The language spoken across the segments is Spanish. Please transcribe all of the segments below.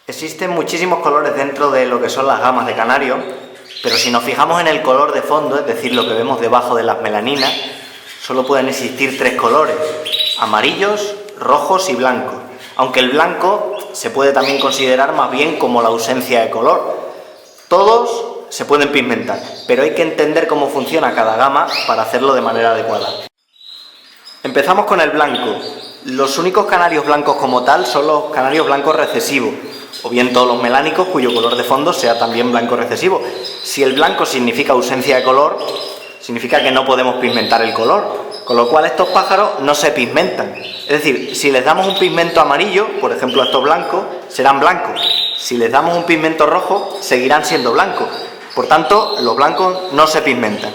Existen muchísimos colores dentro de lo que son las gamas de canario, pero si nos fijamos en el color de fondo, es decir, lo que vemos debajo de las melaninas, solo pueden existir tres colores: amarillos, rojos y blancos, aunque el blanco se puede también considerar más bien como la ausencia de color. Todos se pueden pigmentar, pero hay que entender cómo funciona cada gama para hacerlo de manera adecuada. Empezamos con el blanco. Los únicos canarios blancos como tal son los canarios blancos recesivos, o bien todos los melánicos cuyo color de fondo sea también blanco recesivo. Si el blanco significa ausencia de color, significa que no podemos pigmentar el color, con lo cual estos pájaros no se pigmentan. Es decir, si les damos un pigmento amarillo, por ejemplo estos blancos, serán blancos. Si les damos un pigmento rojo, seguirán siendo blancos. Por tanto, los blancos no se pigmentan.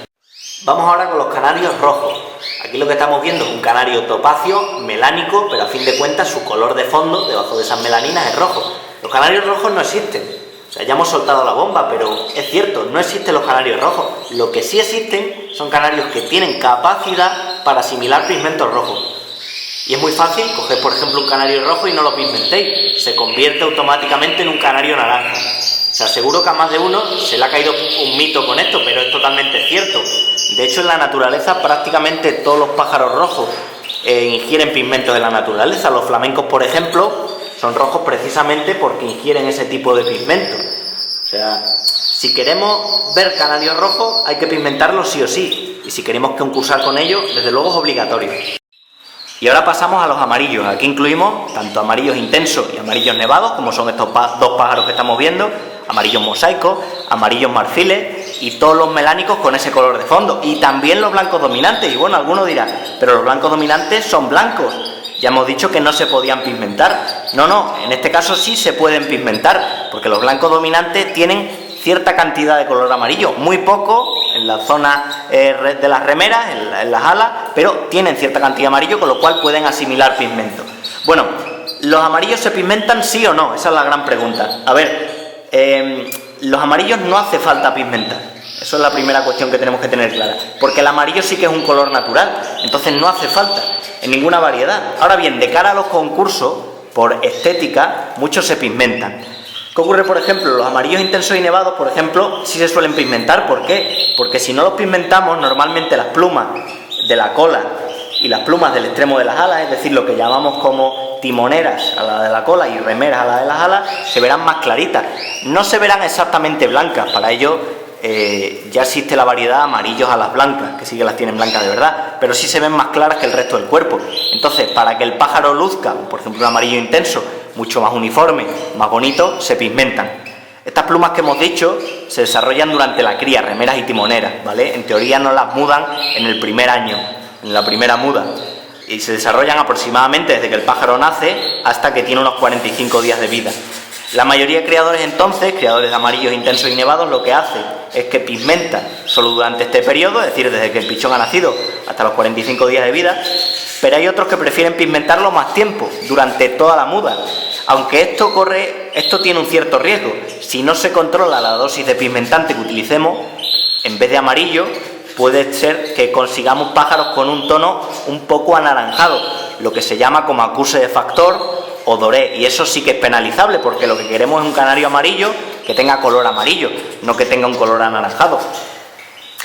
Vamos ahora con los canarios rojos. Aquí lo que estamos viendo es un canario topacio, melánico, pero a fin de cuentas su color de fondo, debajo de esas melaninas, es rojo. Los canarios rojos no existen. O sea, ya hemos soltado la bomba, pero es cierto, no existen los canarios rojos. Lo que sí existen son canarios que tienen capacidad para asimilar pigmentos rojos. Y es muy fácil coger, por ejemplo, un canario rojo y no lo pigmentéis. Se convierte automáticamente en un canario naranja. O sea, seguro que a más de uno se le ha caído un mito con esto, pero es totalmente cierto. De hecho, en la naturaleza prácticamente todos los pájaros rojos ingieren pigmentos de la naturaleza. Los flamencos, por ejemplo, son rojos precisamente porque ingieren ese tipo de pigmento. O sea, si queremos ver canarios rojos hay que pigmentarlos sí o sí. Y si queremos concursar con ellos, desde luego es obligatorio. Y ahora pasamos a los amarillos. Aquí incluimos tanto amarillos intensos y amarillos nevados, como son estos dos pájaros que estamos viendo, amarillos mosaicos, amarillos marfiles y todos los melánicos con ese color de fondo. Y también los blancos dominantes. Y bueno, algunos dirán, pero los blancos dominantes son blancos. Ya hemos dicho que no se podían pigmentar. No, en este caso sí se pueden pigmentar, porque los blancos dominantes tienen cierta cantidad de color amarillo, muy poco en la zona de las remeras, en las alas, pero tienen cierta cantidad de amarillo, con lo cual pueden asimilar pigmento. Bueno, ¿los amarillos se pigmentan sí o no? Esa es la gran pregunta. A ver, los amarillos no hace falta pigmentar. Eso es la primera cuestión que tenemos que tener clara, porque el amarillo sí que es un color natural, entonces no hace falta en ninguna variedad. Ahora bien, de cara a los concursos, por estética, muchos se pigmentan. ¿Qué ocurre, por ejemplo? Los amarillos intensos y nevados, por ejemplo, sí se suelen pigmentar. ¿Por qué? Porque si no los pigmentamos, normalmente las plumas de la cola y las plumas del extremo de las alas, es decir, lo que llamamos como timoneras a la de la cola y remeras a la de las alas, se verán más claritas. No se verán exactamente blancas, para ello ya existe la variedad amarillos a las blancas, que sí que las tienen blancas de verdad, pero sí se ven más claras que el resto del cuerpo. Entonces, para que el pájaro luzca, por ejemplo, un amarillo intenso, mucho más uniforme, más bonito, se pigmentan. Estas plumas que hemos dicho se desarrollan durante la cría, remeras y timoneras, ¿vale? En teoría no las mudan en el primer año, en la primera muda, y se desarrollan aproximadamente desde que el pájaro nace hasta que tiene unos 45 días de vida. La mayoría de criadores entonces, criadores de amarillos intensos y nevados, lo que hacen es que pigmentan solo durante este periodo, es decir, desde que el pichón ha nacido hasta los 45 días de vida, pero hay otros que prefieren pigmentarlo más tiempo, durante toda la muda, aunque esto tiene un cierto riesgo. Si no se controla la dosis de pigmentante que utilicemos, en vez de amarillo, puede ser que consigamos pájaros con un tono un poco anaranjado, lo que se llama como acuse de factor o doré, y eso sí que es penalizable, porque lo que queremos es un canario amarillo que tenga color amarillo, no que tenga un color anaranjado.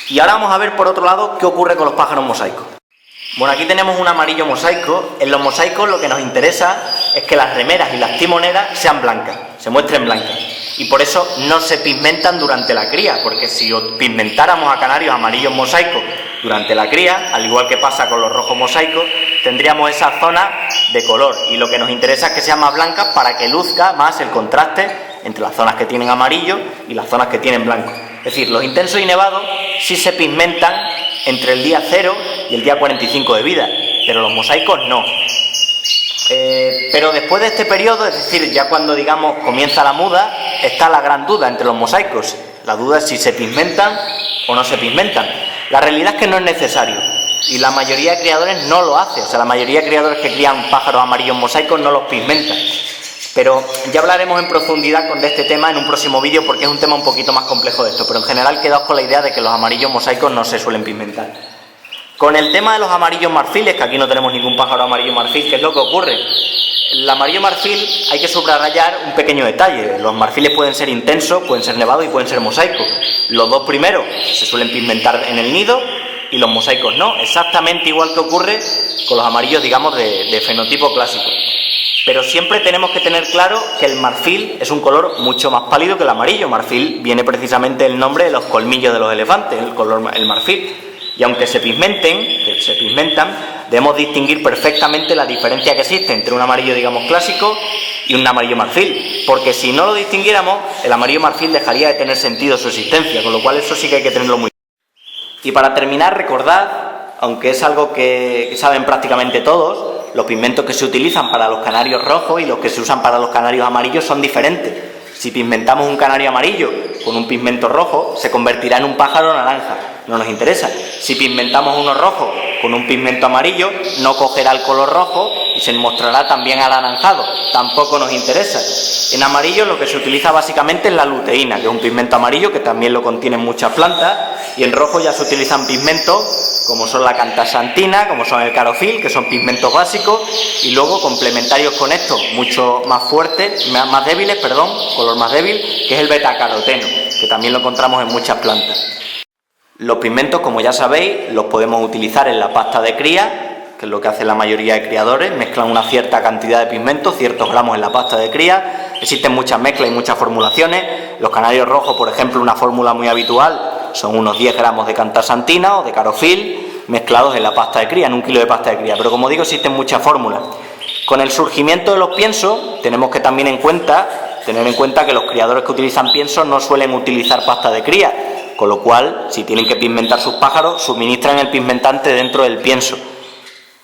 Y ahora vamos a ver por otro lado qué ocurre con los pájaros mosaicos. Bueno, aquí tenemos un amarillo mosaico. En los mosaicos lo que nos interesa es que las remeras y las timoneras sean blancas, se muestren blancas, y por eso no se pigmentan durante la cría, porque si pigmentáramos a canarios amarillos mosaicos durante la cría, al igual que pasa con los rojos mosaicos, tendríamos esa zona de color, y lo que nos interesa es que sean más blancas para que luzca más el contraste entre las zonas que tienen amarillo y las zonas que tienen blanco. Es decir, los intensos y nevados sí se pigmentan entre el día 0 y el día 45 de vida, pero los mosaicos no. Pero después de este periodo, es decir, ya cuando digamos comienza la muda, está la gran duda entre los mosaicos. La duda es si se pigmentan o no se pigmentan. La realidad es que no es necesario, y la mayoría de criadores no lo hace. O sea, la mayoría de criadores que crían pájaros amarillos mosaicos no los pigmentan. Pero ya hablaremos en profundidad de este tema en un próximo vídeo, porque es un tema un poquito más complejo de esto, pero en general quedaos con la idea de que los amarillos mosaicos no se suelen pigmentar. Con el tema de los amarillos marfiles, que aquí no tenemos ningún pájaro amarillo marfil, ¿qué es lo que ocurre? El amarillo marfil hay que subrayar un pequeño detalle. Los marfiles pueden ser intensos, pueden ser nevados y pueden ser mosaicos. Los dos primeros se suelen pigmentar en el nido y los mosaicos no. Exactamente igual que ocurre con los amarillos, digamos, de fenotipo clásico. Pero siempre tenemos que tener claro que el marfil es un color mucho más pálido que el amarillo. Marfil viene precisamente del nombre de los colmillos de los elefantes, el marfil. Y aunque se pigmentan, debemos distinguir perfectamente la diferencia que existe entre un amarillo, digamos, clásico y un amarillo marfil. Porque si no lo distinguiéramos, el amarillo marfil dejaría de tener sentido su existencia, con lo cual eso sí que hay que tenerlo muy claro. Y para terminar, recordad, aunque es algo que saben prácticamente todos, los pigmentos que se utilizan para los canarios rojos y los que se usan para los canarios amarillos son diferentes. Si pigmentamos un canario amarillo con un pigmento rojo, se convertirá en un pájaro naranja. No nos interesa. Si pigmentamos uno rojo con un pigmento amarillo, no cogerá el color rojo y se mostrará también anaranjado. Tampoco nos interesa. En amarillo lo que se utiliza básicamente es la luteína, que es un pigmento amarillo que también lo contienen muchas plantas, y en rojo ya se utilizan pigmentos como son la cantasantina, como son el carofil, que son pigmentos básicos, y luego complementarios con estos, mucho más fuertes, más débiles, color más débil, que es el betacaroteno, que también lo encontramos en muchas plantas. Los pigmentos, como ya sabéis, los podemos utilizar en la pasta de cría, que es lo que hace la mayoría de criadores, mezclan una cierta cantidad de pigmentos, ciertos gramos en la pasta de cría. Existen muchas mezclas y muchas formulaciones. Los canarios rojos, por ejemplo, una fórmula muy habitual son unos 10 gramos de cantasantina o de carofil mezclados en la pasta de cría, en 1 kilo de pasta de cría. Pero como digo, existen muchas fórmulas. Con el surgimiento de los piensos, tenemos que tener en cuenta que los criadores que utilizan piensos no suelen utilizar pasta de cría, con lo cual, si tienen que pigmentar sus pájaros, suministran el pigmentante dentro del pienso.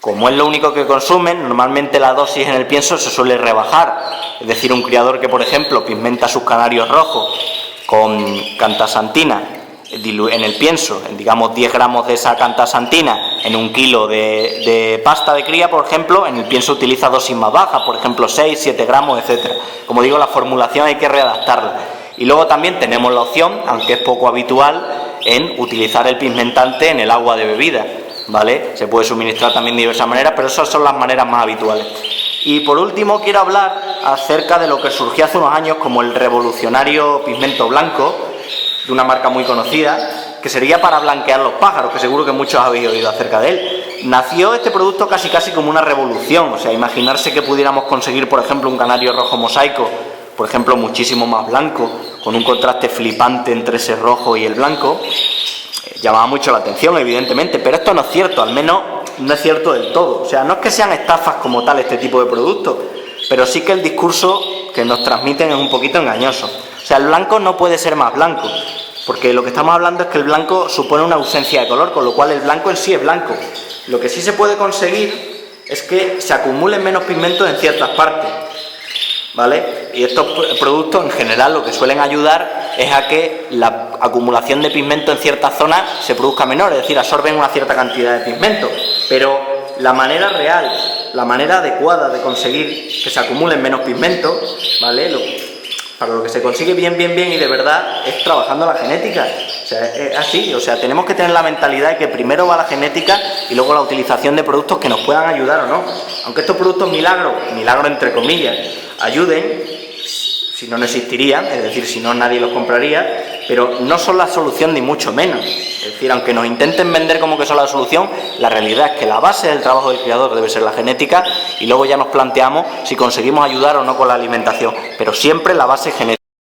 Como es lo único que consumen, normalmente la dosis en el pienso se suele rebajar. Es decir, un criador que, por ejemplo, pigmenta sus canarios rojos con cantasantina en el pienso, digamos 10 gramos de esa cantasantina en 1 kilo de pasta de cría, por ejemplo, en el pienso utiliza dosis más bajas, por ejemplo 6, 7 gramos, etc. Como digo, la formulación hay que readaptarla. Y luego también tenemos la opción, aunque es poco habitual, en utilizar el pigmentante en el agua de bebida, ¿vale? Se puede suministrar también de diversas maneras, pero esas son las maneras más habituales. Y por último quiero hablar acerca de lo que surgió hace unos años como el revolucionario pigmento blanco, de una marca muy conocida, que sería para blanquear los pájaros, que seguro que muchos habéis oído acerca de él. Nació este producto casi como una revolución, o sea, imaginarse que pudiéramos conseguir, por ejemplo, un canario rojo mosaico, por ejemplo, muchísimo más blanco, con un contraste flipante entre ese rojo y el blanco, llamaba mucho la atención, evidentemente, pero esto no es cierto, al menos no es cierto del todo. O sea, no es que sean estafas como tal este tipo de productos, pero sí que el discurso que nos transmiten es un poquito engañoso. O sea, el blanco no puede ser más blanco, porque lo que estamos hablando es que el blanco supone una ausencia de color, con lo cual el blanco en sí es blanco. Lo que sí se puede conseguir es que se acumulen menos pigmentos en ciertas partes, ¿vale? Y estos productos en general lo que suelen ayudar es a que la acumulación de pigmento en ciertas zonas se produzca menor, es decir, absorben una cierta cantidad de pigmento. Pero la manera real, la manera adecuada de conseguir que se acumulen menos pigmento, ¿vale? Para lo que se consigue bien y de verdad es trabajando la genética. O sea, es así, o sea, tenemos que tener la mentalidad de que primero va la genética y luego la utilización de productos que nos puedan ayudar o no. Aunque estos productos milagro entre comillas, ayuden, si no, no existirían, es decir, si no nadie los compraría, pero no son la solución ni mucho menos. Es decir, aunque nos intenten vender como que son la solución, la realidad es que la base del trabajo del criador debe ser la genética y luego ya nos planteamos si conseguimos ayudar o no con la alimentación, pero siempre la base es genética.